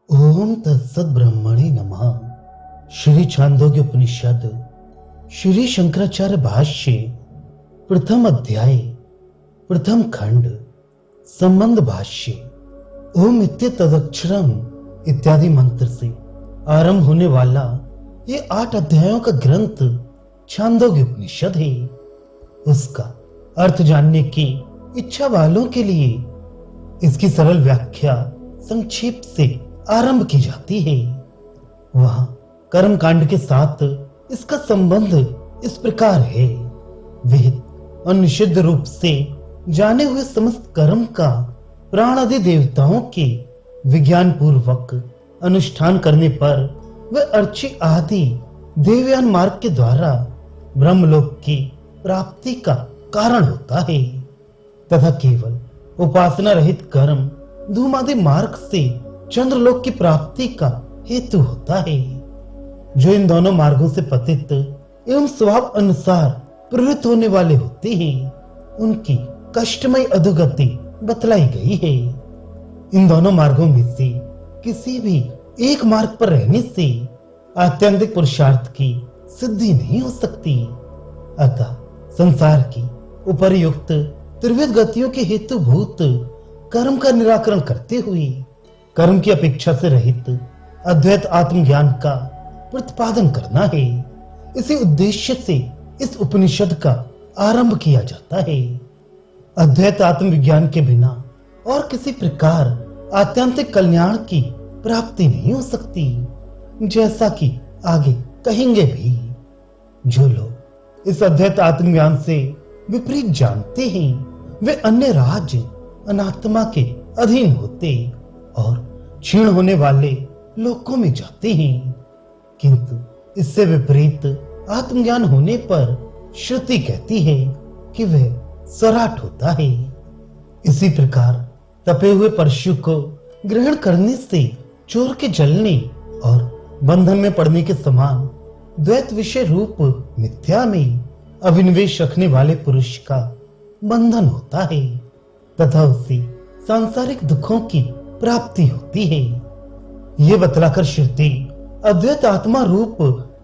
ओम तत्सत ब्रह्मणे नमः। श्री छांदोग्य उपनिषद श्री शंकराचार्य भाष्य प्रथम अध्याय प्रथम खंड संबंध भाष्य। ओम इत्य तदक्षरम इत्यादि मंत्र से आरंभ होने वाला ये 8 अध्यायों का ग्रंथ छांदोग्य उपनिषद है। उसका अर्थ जानने की इच्छा वालों के लिए इसकी सरल व्याख्या संक्षेप से आरंभ की जाती है। वहां कर्म कांड के साथ इसका संबंध इस प्रकार है। विहित और निषिद्ध रूप से जाने हुए समस्त कर्म का प्राण आदि देवताओं के विज्ञान पूर्वक अनुष्ठान करने पर वह अर्ची आदि देवयान मार्ग के द्वारा ब्रह्मलोक की प्राप्ति का कारण होता है, तथा केवल उपासना रहित कर्म धूमादि मार्ग से चंद्रलोक की प्राप्ति का हेतु होता है। जो इन दोनों मार्गों से पतित एवं स्वभाव अनुसार प्रवृत्त होने वाले होते हैं, उनकी कष्टमय अधोगति बतलाई गई है। इन दोनों मार्गों में से किसी भी एक मार्ग पर रहने से आत्यंतिक पुरुषार्थ की सिद्धि नहीं हो सकती। अतः संसार की उपर्युक्त त्रिविध गतियों के हेतुभूत कर्म का निराकरण करते हुए कर्म की अपेक्षा से रहित अद्वैत आत्मज्ञान का प्रतिपादन करना है। इसी उद्देश्य से इस उपनिषद का आरंभ किया जाता है। अद्वैत आत्मविज्ञान के बिना और किसी प्रकार आत्यंतिक कल्याण की प्राप्ति नहीं हो सकती, जैसा कि आगे कहेंगे भी। जो लोग इस अद्वैत आत्मज्ञान से विपरीत जानते हैं, वे अन्य राज्य अनात्मा के अधीन होते और क्षीण होने वाले लोकों में जाते हैं। किंतु इससे विपरीत आत्मज्ञान होने पर श्रुति कहती है कि वह सराट होता है। इसी प्रकार तपे हुए परशु को ग्रहण करने से चोर के जलने और बंधन में पड़ने के समान द्वैत विषय रूप मिथ्या में अभिनिवेश रखने वाले पुरुष का बंधन होता है, तथा उसे सांसारिक दुखों की प्राप्ति होती है। ये बतलाकर श्रुति अद्वैत आत्मा रूप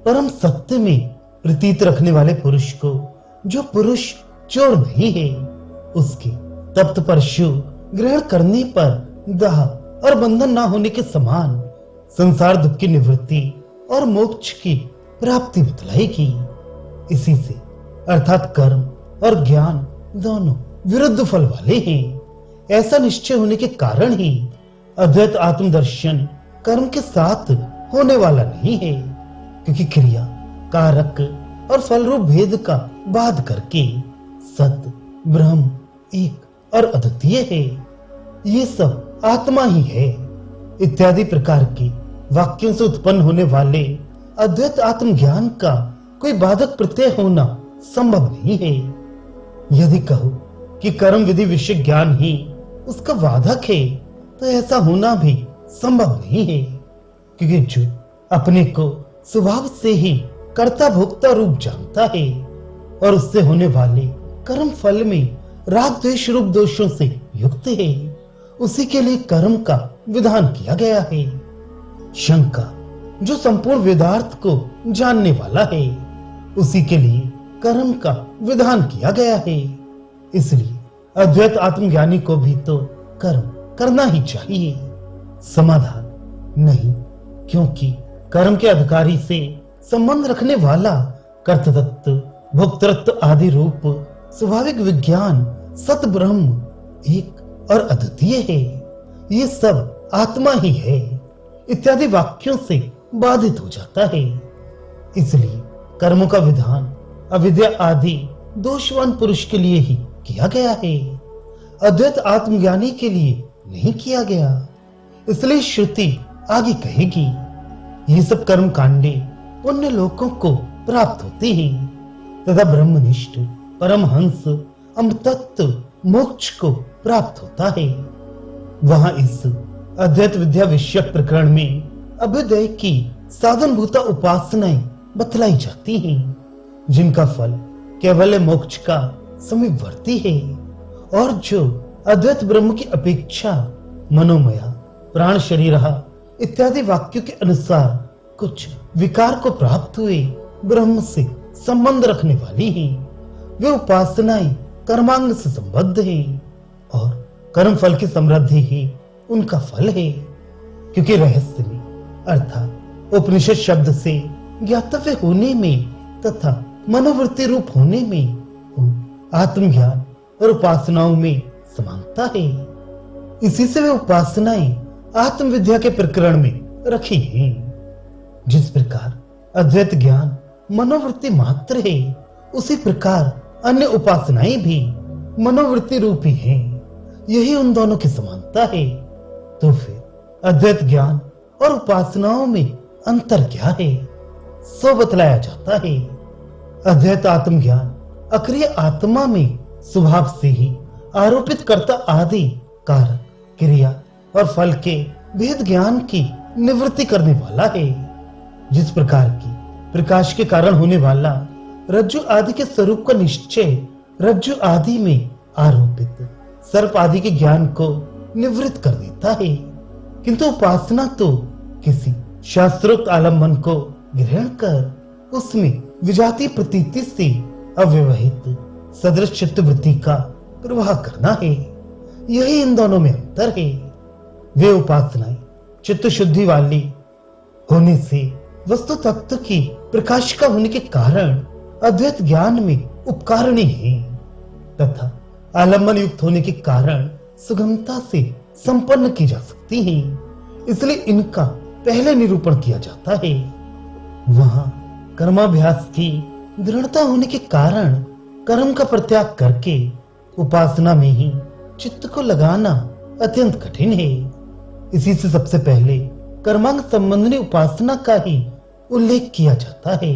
परम सत्य में प्रतीत रखने वाले पुरुष को, जो पुरुष चोर नहीं है, उसके तप्त परशु ग्रहण करने पर दाह और बंधन ना होने के समान संसार दुख की निवृत्ति और मोक्ष की प्राप्ति बतलाएगी। इसी से अर्थात कर्म और ज्ञान दोनों विरुद्ध फल वाले हैं। ऐसा निश्चय होने के कारण ही अद्वैत आत्मदर्शन कर्म के साथ होने वाला नहीं है, क्योंकि क्रिया कारक और फल रूप भेद का बाध करके सत्य ब्रह्म एक और अद्वितीय है, ये सब आत्मा ही है इत्यादि प्रकार के वाक्यों से उत्पन्न होने वाले अद्वैत आत्मज्ञान का कोई बाधक प्रत्यय होना संभव नहीं है। यदि कहो कि कर्म विधि विषय ज्ञान ही उसका बाधक है, तो ऐसा होना भी संभव नहीं है, क्योंकि जो अपने को स्वभाव से ही कर्ता भोक्ता रूप जानता है और उससे होने वाले कर्म फल में राग द्वेष रूप दोषों से युक्त है, उसी के लिए कर्म का विधान किया गया है। शंका जो संपूर्ण वेदार्थ को जानने वाला है, उसी के लिए कर्म का विधान किया गया है। इसलिए अद्वैत आत्मज्ञानी को भी तो कर्म करना ही चाहिए। समाधान नहीं, क्योंकि कर्म के अधिकारी से संबंध रखने वाला कर्तृत्व भोक्तृत्व आदि रूप स्वाभाविक विज्ञान सत ब्रह्म एक और अद्वितीय है, ये सब आत्मा ही है इत्यादि वाक्यों से बाधित हो जाता है। इसलिए कर्मों का विधान अविद्या आदि दोषवान पुरुष के लिए ही किया गया है, अद्वैत आत्मज्ञानी के लिए नहीं किया गया। इसलिए श्रुति आगे कहेगी, ये सब कर्म कांडे पुण्य लोकों को प्राप्त होते हैं, तथा ब्रह्मनिष्ठ परमहंस अमृतत्व मोक्ष को प्राप्त होता है। वहां इस अद्वैत विद्या विषयक प्रकरण में अभ्युदय की साधनभूता उपासनाएं बतलाई जाती हैं, जिनका फल केवल मोक्ष का समीपवर्ती है और जो अद्वैत ब्रह्म की अपेक्षा मनोमया प्राण शरीर इत्यादि वाक्यों के अनुसार कुछ विकार को प्राप्त हुए ब्रह्म से संबंध रखने वाली हैं। वे उपासनाएं कर्मांग से संबद्ध हैं और कर्म फल की समृद्धि ही उनका फल है, क्योंकि रहस्य में अर्थात उपनिषद शब्द से ज्ञातव्य होने में तथा मनोवृत्ति रूप होने में उन आत्मज्ञान और उपासनाओं में समानता है। इसी से वे उपासनाएं आत्मविद्या के प्रकरण में रखी हैं। जिस प्रकार अद्वैत ज्ञान मनोवृत्ति मात्र है, उसी प्रकार अन्य उपासनाएं भी मनोवृत्ति रूपी हैं। यही उन दोनों की समानता है। तो फिर अद्वैत ज्ञान और उपासनाओं में अंतर क्या है, सो बतलाया जाता है। अद्वैत आत्मज्ञान अक्रिय आत्मा में स्वभाव से ही आरोपित कर्ता आदि कारक क्रिया और फल के भेद ज्ञान की निवृत्ति करने वाला है। जिस प्रकार की प्रकाश के कारण होने वाला रज्जु आदि के स्वरूप का निश्चय रज्जु आदि में आरोपित सर्प आदि के ज्ञान को निवृत्त कर देता है, किंतु उपासना तो किसी शास्त्रोक्त आलम्बन को ग्रहण कर उसमें विजातीय प्रतीति से अव्यवहित सदृश चित्त वृत्ति का प्रवाह करना है। यही इन दोनों में अंतर है। वे उपासनाएं चित्त शुद्धि वाली होने से वस्तु तत्व की प्रकाशिका होने के कारण अद्वैत ज्ञान में उपकारिणी है तथा आलम्बन युक्त होने के कारण सुगमता से संपन्न की जा सकती हैं। इसलिए इनका पहले निरूपण किया जाता है। वहां कर्माभ्यास की दृढ़ता होने के कारण कर्म का परित्याग करके उपासना में ही चित्त को लगाना अत्यंत कठिन है। इसी से सबसे पहले कर्मांग संबंधी उपासना का ही उल्लेख किया जाता है।